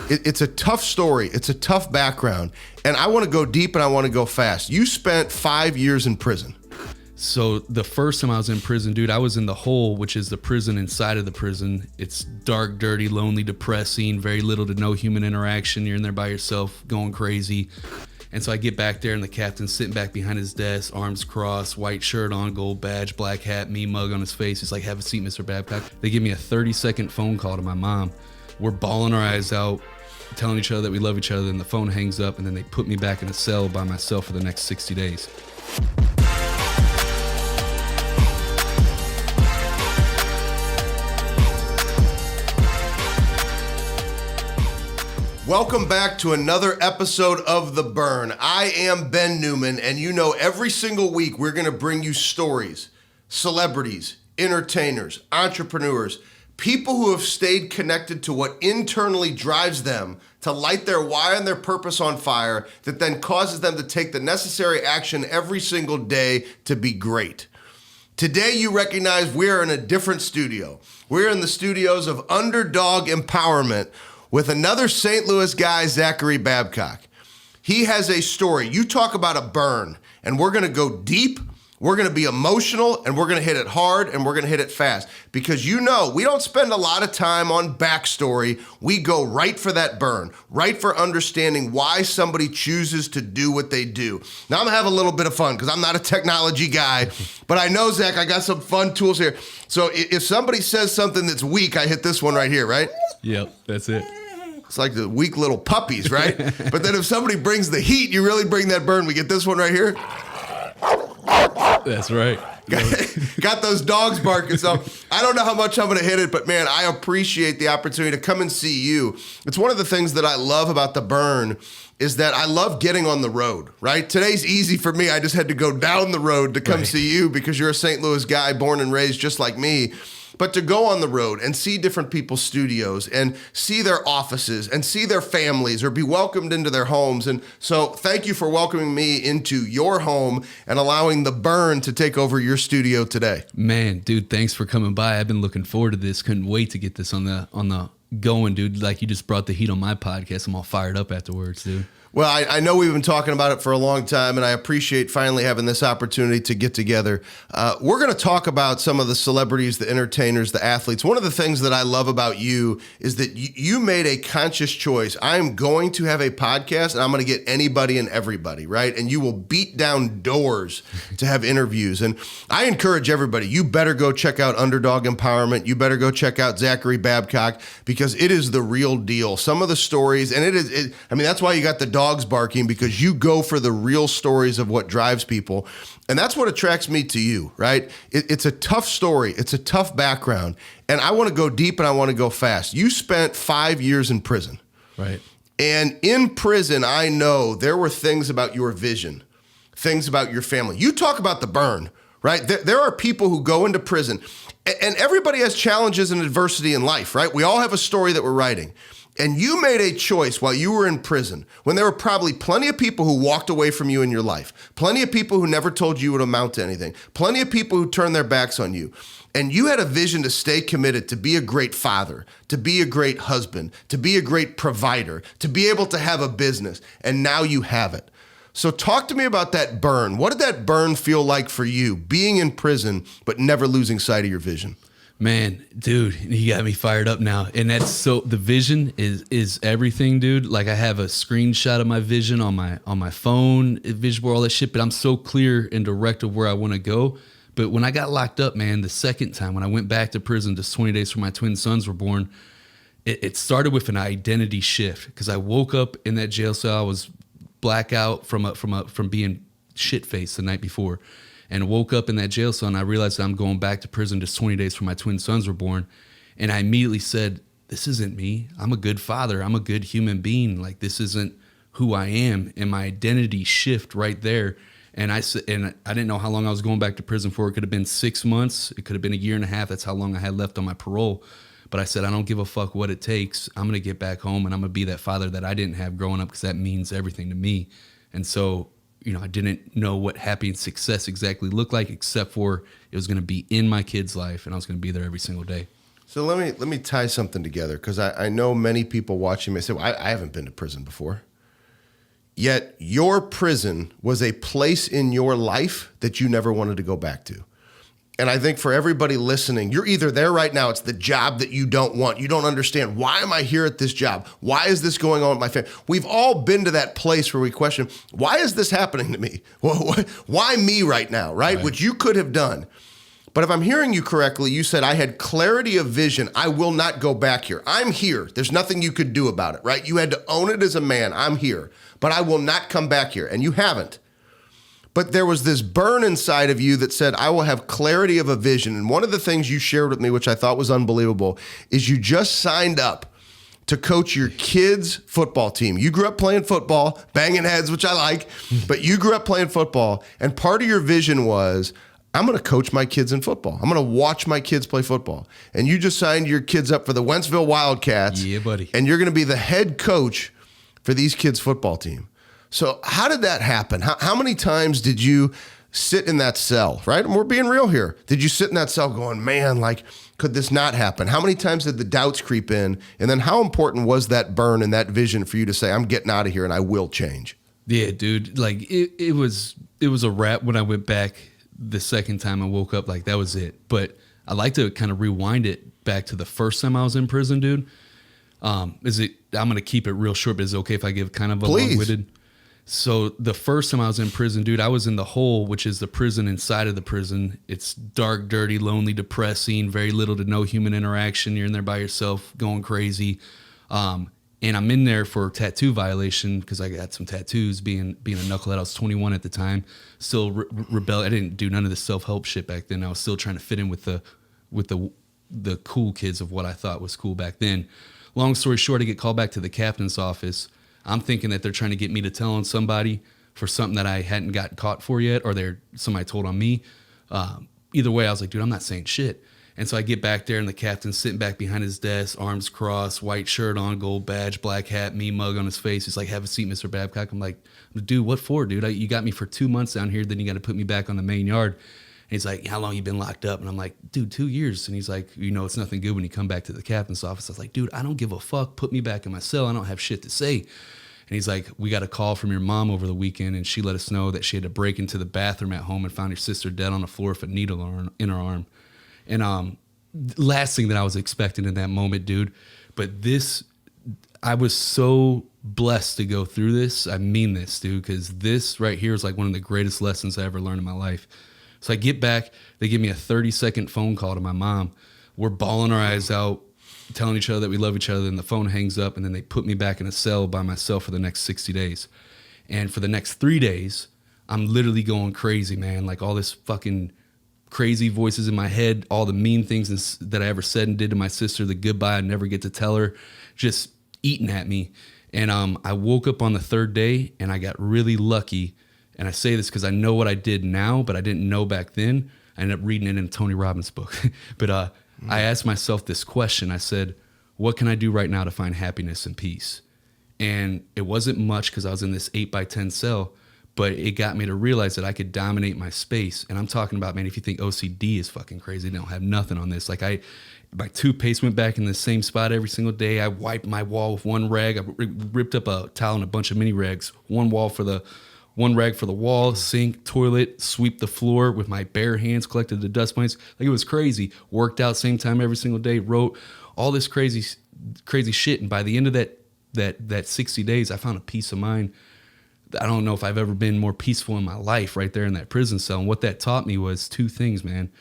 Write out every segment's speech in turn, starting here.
It's a tough story. It's a tough background. And I want to go deep and I want to go fast. You spent 5 years in prison. So the first time I was in prison, dude, I was in the hole, which is the prison inside of the prison. It's dark, dirty, lonely, depressing, very little to no human interaction. You're in there by yourself, going crazy. And so I get back there and the captain's sitting back behind his desk, arms crossed, white shirt on, gold badge, black hat, me mug on his face. He's like, "Have a seat, Mr. Babcock." They give me a 30-second phone call to my mom. We're bawling our eyes out, telling each other that we love each other. Then the phone hangs up and then they put me back in a cell by myself for the next 60 days. Welcome back to another episode of The Burn. I am Ben Newman, and you know every single week we're going to bring you stories, celebrities, entertainers, entrepreneurs, people who have stayed connected to what internally drives them to light their why and their purpose on fire that then causes them to take the necessary action every single day to be great. Today you recognize we're in a different studio. We're in the studios of Underdog Empowerment with another St. Louis guy, Zachary Babcock. He has a story. You talk about a burn, and we're gonna go deep, we're gonna be emotional, and we're gonna hit it hard, and we're gonna hit it fast. Because you know, we don't spend a lot of time on backstory. We go right for that burn, right for understanding why somebody chooses to do what they do. Now I'm gonna have a little bit of fun, because I'm not a technology guy, but I know, Zach, I got some fun tools here. So if somebody says something that's weak, I hit this one right here, right? Yep, that's it. It's like the weak little puppies, right? But then if somebody brings the heat, you really bring that burn. We get this one right here. That's right. Got those dogs barking. So I don't know how much I'm going to hit it, but man, I appreciate the opportunity to come and see you. It's one of the things that I love about the burn is that I love getting on the road, right? Today's easy for me. I just had to go down the road to come see you because you're a St. Louis guy, born and raised just like me. But to go on the road and see different people's studios and see their offices and see their families or be welcomed into their homes. And so thank you for welcoming me into your home and allowing the burn to take over your studio today. Man, dude, thanks for coming by. I've been looking forward to this. Couldn't wait to get this on the going, dude. Like you just brought the heat on my podcast. I'm all fired up afterwards, dude. Well, I know we've been talking about it for a long time, and I appreciate finally having this opportunity to get together. We're going to talk about some of the celebrities, the entertainers, the athletes. One of the things that I love about you is that you made a conscious choice. I am going to have a podcast, and I'm going to get anybody and everybody, right? And you will beat down doors to have interviews. And I encourage everybody, you better go check out Underdog Empowerment. You better go check out Zachary Babcock because it is the real deal. Some of the stories, and that's why you got the dogs barking, because you go for the real stories of what drives people. And that's what attracts me to you, right? It's a tough story. It's a tough background. And I want to go deep and I want to go fast. You spent 5 years in prison. Right. And in prison, I know there were things about your vision, things about your family. You talk about the burn, right? There are people who go into prison, and everybody has challenges and adversity in life, right? We all have a story that we're writing. And you made a choice while you were in prison, when there were probably plenty of people who walked away from you in your life, plenty of people who never told you would amount to anything, plenty of people who turned their backs on you. And you had a vision to stay committed, to be a great father, to be a great husband, to be a great provider, to be able to have a business. And now you have it. So talk to me about that burn. What did that burn feel like for you, being in prison, but never losing sight of your vision? Man, dude, you got me fired up now. And that's so, the vision is everything, dude. Like I have a screenshot of my vision on my phone, vision board, all that shit, but I'm so clear and direct of where I want to go. But when I got locked up, man, the second time when I went back to prison, just 20 days before my twin sons were born, it started with an identity shift because I woke up in that jail cell. I was blackout from being shit-faced the night before. And woke up in that jail cell and I realized that I'm going back to prison just 20 days before my twin sons were born. And I immediately said, this isn't me. I'm a good father. I'm a good human being. Like, this isn't who I am. And my identity shift right there. And I didn't know how long I was going back to prison for. It could have been 6 months. It could have been a year and a half. That's how long I had left on my parole. But I said, I don't give a fuck what it takes. I'm going to get back home and I'm going to be that father that I didn't have growing up because that means everything to me. And so, I didn't know what happy and success exactly looked like, except for it was going to be in my kid's life and I was going to be there every single day. So let me tie something together, because I know many people watching me say, well, I haven't been to prison before. Yet your prison was a place in your life that you never wanted to go back to. And I think for everybody listening, you're either there right now, it's the job that you don't want. You don't understand, why am I here at this job? Why is this going on with my family? We've all been to that place where we question, why is this happening to me? Why me right now, right? Which you could have done. But if I'm hearing you correctly, you said, I had clarity of vision. I will not go back here. I'm here. There's nothing you could do about it, right? You had to own it as a man. I'm here, but I will not come back here. And you haven't. But there was this burn inside of you that said, I will have clarity of a vision. And one of the things you shared with me, which I thought was unbelievable, is you just signed up to coach your kids' football team. You grew up playing football, banging heads, which I like, but you grew up playing football. And part of your vision was, I'm going to coach my kids in football. I'm going to watch my kids play football. And you just signed your kids up for the Wentzville Wildcats. Yeah, buddy. And you're going to be the head coach for these kids' football team. So how did that happen? How many times did you sit in that cell, right? And we're being real here. Did you sit in that cell going, man, like, could this not happen? How many times did the doubts creep in? And then how important was that burn and that vision for you to say, I'm getting out of here and I will change? Yeah, dude. Like it was a wrap when I went back the second time I woke up. Like that was it. But I like to kind of rewind it back to the first time I was in prison, dude. I'm going to keep it real short, but is it okay if I give kind of a long-winded? So the first time I was in prison, dude, I was in the hole, which is the prison inside of the prison. It's dark, dirty, lonely, depressing, very little to no human interaction. You're in there by yourself, going crazy. And I'm in there for a tattoo violation because I got some tattoos. Being a knucklehead, I was 21 at the time. Still rebel. I didn't do none of the self-help shit back then. I was still trying to fit in with the cool kids of what I thought was cool back then. Long story short, I get called back to the captain's office. I'm thinking that they're trying to get me to tell on somebody for something that I hadn't got caught for yet, or somebody told on me. Either way, I was like, dude, I'm not saying shit. And so I get back there, and the captain's sitting back behind his desk, arms crossed, white shirt on, gold badge, black hat, me mug on his face. He's like, have a seat, Mr. Babcock. I'm like, dude, what for, dude? You got me for 2 months down here, then you got to put me back on the main yard. And he's like, how long you been locked up? And I'm like, dude, 2 years. And he's like, it's nothing good when you come back to the captain's office. I was like, dude, I don't give a fuck. Put me back in my cell. I don't have shit to say. And he's like, we got a call from your mom over the weekend, and she let us know that she had to break into the bathroom at home and found your sister dead on the floor with a needle in her arm. And last thing that I was expecting in that moment, dude. But I was so blessed to go through this. I mean this, dude, because this right here is like one of the greatest lessons I ever learned in my life. So I get back, they give me a 30-second phone call to my mom. We're bawling our eyes out, telling each other that we love each other, and the phone hangs up, and then they put me back in a cell by myself for the next 60 days. And for the next 3 days, I'm literally going crazy, man. Like all this fucking crazy voices in my head, all the mean things that I ever said and did to my sister, the goodbye I never get to tell her, just eating at me. And I woke up on the third day, and I got really lucky. And I say this because I know what I did now, but I didn't know back then. I ended up reading it in a Tony Robbins book. But I asked myself this question. I said, what can I do right now to find happiness and peace? And it wasn't much because I was in this 8x10 cell, but it got me to realize that I could dominate my space. And I'm talking about, man, if you think OCD is fucking crazy, they don't have nothing on this. Like my toothpaste went back in the same spot every single day. I wiped my wall with one rag. I ripped up a towel and a bunch of mini rags. One rag for the wall, sink, toilet, sweep the floor with my bare hands, collected the dust mites. Like it was crazy. Worked out same time every single day, wrote all this crazy shit. And by the end of that 60 days, I found a peace of mind. I don't know if I've ever been more peaceful in my life right there in that prison cell. And what that taught me was two things, man.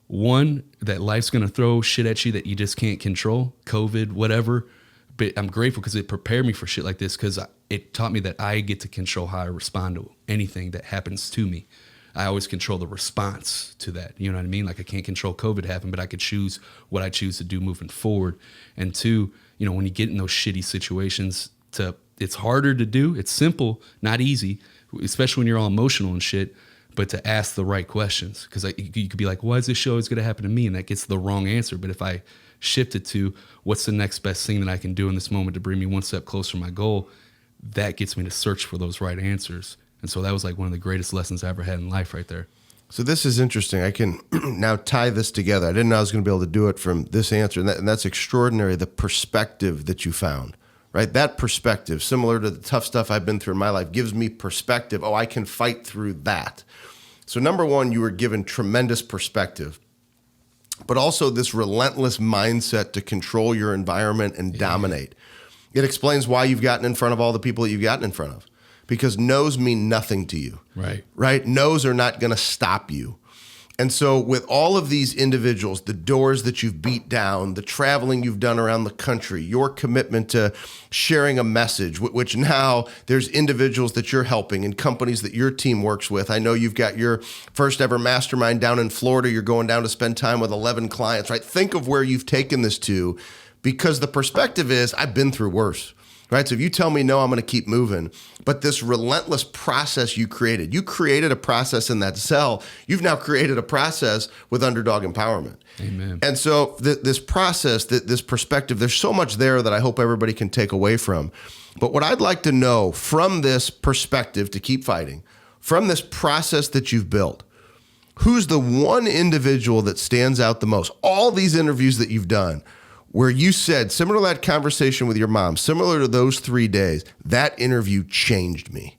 One, that life's going to throw shit at you that you just can't control, COVID, whatever. But I'm grateful because it prepared me for shit like this, because it taught me that I get to control how I respond to anything that happens to me. I always control the response to that. You know what I mean? Like I can't control COVID happening, but I could choose what I choose to do moving forward. And two, when you get in those shitty situations, it's harder to do. It's simple, not easy, especially when you're all emotional and shit, but to ask the right questions. Because you could be like, why is this show always going to happen to me? And that gets the wrong answer. But if I shift it to what's the next best thing that I can do in this moment to bring me one step closer to my goal, that gets me to search for those right answers. And so that was like one of the greatest lessons I ever had in life right there. So this is interesting. I can now tie this together. I didn't know I was going to be able to do it from this answer, and that's extraordinary, the perspective that you found, right? That perspective, similar to the tough stuff I've been through in my life, gives me perspective. Oh, I can fight through that. So number one, you were given tremendous perspective, but also this relentless mindset to control your environment and dominate. It explains why you've gotten in front of all the people that you've gotten in front of. Because no's mean nothing to you. Right? No's are not going to stop you. And so with all of these individuals, the doors that you've beat down, the traveling you've done around the country, your commitment to sharing a message, which now there's individuals that you're helping and companies that your team works with. I know you've got your first ever mastermind down in Florida. You're going down to spend time with 11 clients, right? Think of where you've taken this to, because the perspective is, I've been through worse. Right? So if you tell me no, I'm going to keep moving. But this relentless process you created a process in that cell. You've now created a process with underdog empowerment. Amen. And so this process, this perspective, there's so much there that I hope everybody can take away from. But what I'd like to know from this perspective to keep fighting, from this process that you've built, who's the one individual that stands out the most? All these interviews that you've done, where you said, similar to that conversation with your mom, similar to those 3 days, that interview changed me?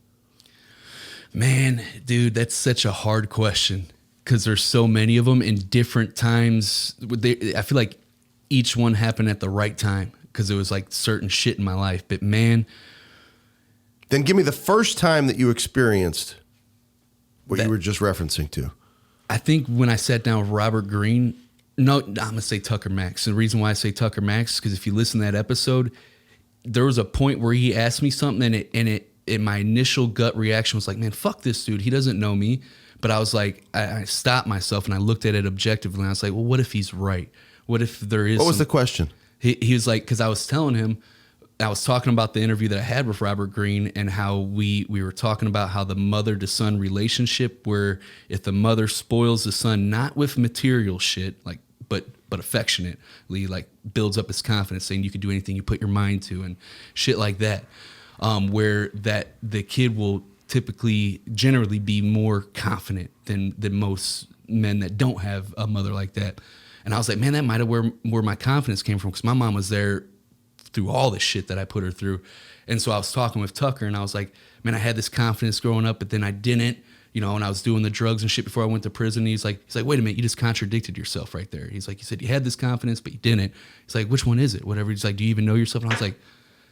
Man, dude, that's such a hard question because there's so many of them in different times. I feel like each one happened at the right time because it was like certain shit in my life. But man. Then give me the first time that you experienced what you were just referencing to. I think when I sat down with Robert Greene, no, I'm going to say Tucker Max. And the reason why I say Tucker Max is because if you listen to that episode, there was a point where he asked me something and my initial gut reaction was like, man, fuck this dude. He doesn't know me. But I was like, I stopped myself and I looked at it objectively. And I was like, well, what if he's right? What if there is... What was the question? He was like, because I was telling him, I was talking about the interview that I had with Robert Greene and how we were talking about how the mother to son relationship, where if the mother spoils the son, not with material shit, like, but affectionately, like builds up his confidence, saying you can do anything you put your mind to and shit like that, where that the kid will generally be more confident than most men that don't have a mother like that. And I was like, man, that might have where my confidence came from, because my mom was there through all the shit that I put her through. And so I was talking with Tucker and I was like, man, I had this confidence growing up, but then I didn't, and I was doing the drugs and shit before I went to prison. And he's like, wait a minute, you just contradicted yourself right there. He's like, you said you had this confidence, but you didn't. He's like, which one is it? Whatever. He's like, do you even know yourself? And I was like,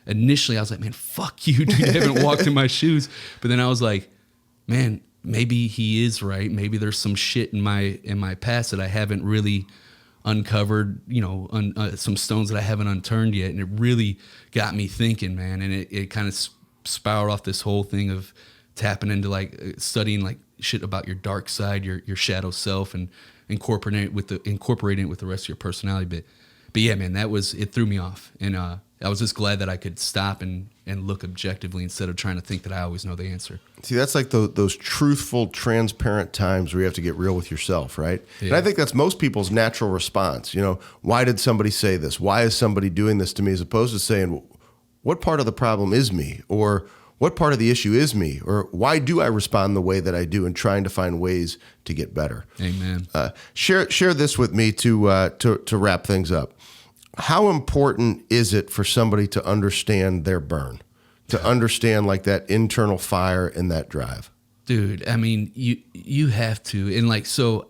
initially I was like, man, fuck you, dude. I haven't walked in my shoes. But then I was like, man, maybe he is right. Maybe there's some shit in my past that I haven't really uncovered, some stones that I haven't unturned yet. And it really got me thinking, man. And it kind of spiraled off this whole thing of tapping into like studying like shit about your dark side, your shadow self, and incorporating it with the rest of your personality. But yeah, man, it threw me off. And I was just glad that I could stop and look objectively instead of trying to think that I always know the answer. See, that's like those truthful, transparent times where you have to get real with yourself, right? Yeah. And I think that's most people's natural response. Why did somebody say this? Why is somebody doing this to me? As opposed to saying, what part of the problem is me? Or what part of the issue is me? Or why do I respond the way that I do, and trying to find ways to get better? Amen. Share this with me to wrap things up. How important is it for somebody to understand their burn, to understand like that internal fire and that drive? Dude, I mean, you have to. And like, so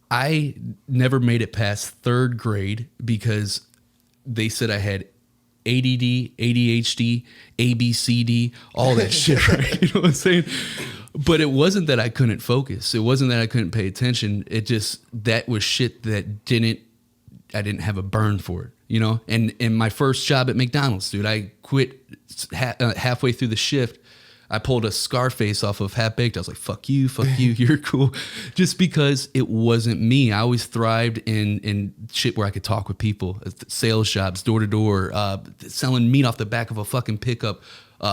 I never made it past third grade because they said I had ADD, ADHD, ABCD, all that shit, right? You know what I'm saying? But it wasn't that I couldn't focus. It wasn't that I couldn't pay attention. It just, that was shit that I didn't have a burn for it, And in my first job at McDonald's, dude, I quit halfway through the shift. I pulled a Scarface off of Half Baked. I was like, fuck you, you're cool. Just because it wasn't me. I always thrived in shit where I could talk with people, sales jobs, door to door, selling meat off the back of a fucking pickup,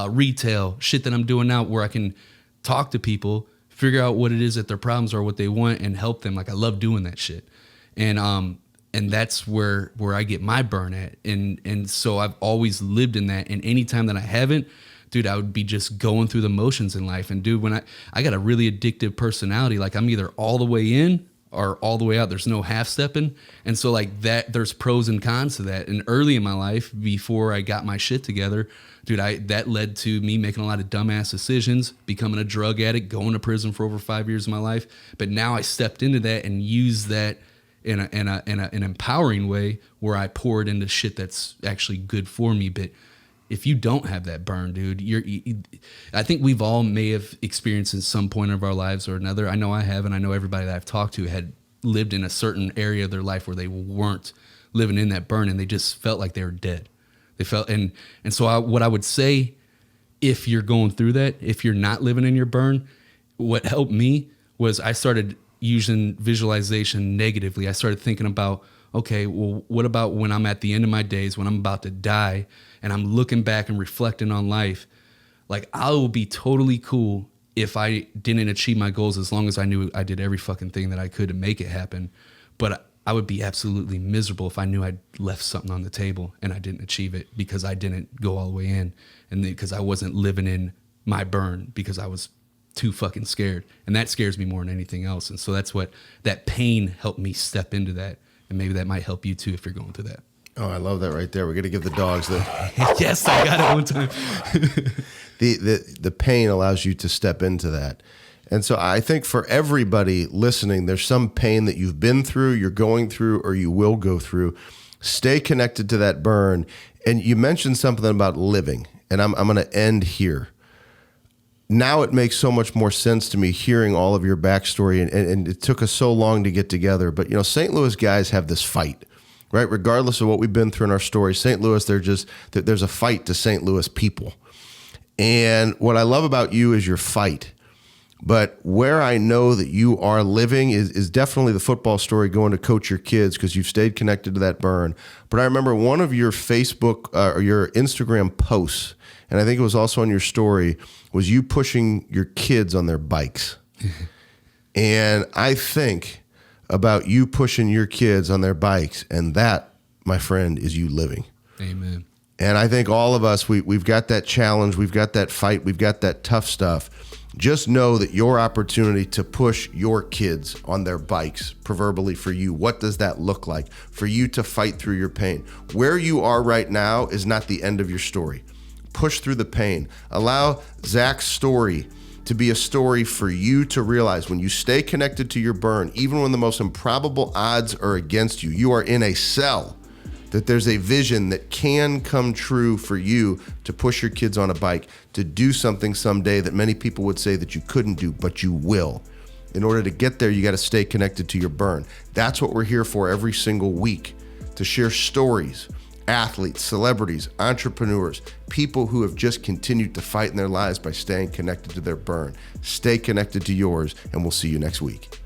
retail, shit that I'm doing now where I can talk to people, figure out what it is that their problems are, what they want, and help them. Like, I love doing that shit. And that's where I get my burn at. And so I've always lived in that. And anytime that I haven't, dude, I would be just going through the motions in life. And dude, when I got a really addictive personality, like I'm either all the way in or all the way out. There's no half stepping. And so like that, there's pros and cons to that. And early in my life, before I got my shit together, dude, that led to me making a lot of dumbass decisions, becoming a drug addict, going to prison for over 5 years of my life. But now I stepped into that and used that in an empowering way where I pour it into shit that's actually good for me. But if you don't have that burn, dude, I think we've all may have experienced in some point of our lives or another. I know I have, and I know everybody that I've talked to had lived in a certain area of their life where they weren't living in that burn and they just felt like they were dead. They felt, and so what I would say, if you're going through that, if you're not living in your burn, what helped me was I started using visualization negatively. I started thinking about, okay, well, what about when I'm at the end of my days, when I'm about to die, and I'm looking back and reflecting on life? Like, I will be totally cool if I didn't achieve my goals, as long as I knew I did every fucking thing that I could to make it happen. But I would be absolutely miserable if I knew I'd left something on the table and I didn't achieve it because I didn't go all the way in, and because I wasn't living in my burn because I was too fucking scared. And that scares me more than anything else. And so that's what that pain helped me step into that. And maybe that might help you too if you're going through that. Oh, I love that right there. We're going to give the dogs the... Yes, I got it one time. the pain allows you to step into that. And so I think for everybody listening, there's some pain that you've been through, you're going through, or you will go through. Stay connected to that burn. And you mentioned something about living, and I'm going to end here. Now it makes so much more sense to me hearing all of your backstory, and it took us so long to get together. But, St. Louis guys have this fight, right? Regardless of what we've been through in our story, St. Louis, there's a fight to St. Louis people. And what I love about you is your fight. But where I know that you are living is definitely the football story, going to coach your kids because you've stayed connected to that burn. But I remember one of your Facebook or your Instagram posts, and I think it was also on your story, was you pushing your kids on their bikes. And I think about you pushing your kids on their bikes, and that, my friend, is you living. Amen. And I think all of us, we've got that challenge, we've got that fight, we've got that tough stuff. Just know that your opportunity to push your kids on their bikes, proverbially for you, what does that look like? For you to fight through your pain. Where you are right now is not the end of your story. Push through the pain. Allow Zach's story to be a story for you to realize when you stay connected to your burn, even when the most improbable odds are against you, you are in a cell, that there's a vision that can come true for you to push your kids on a bike, to do something someday that many people would say that you couldn't do, but you will. In order to get there, you got to stay connected to your burn. That's what we're here for every single week, to share stories, athletes, celebrities, entrepreneurs, people who have just continued to fight in their lives by staying connected to their burn. Stay connected to yours, and we'll see you next week.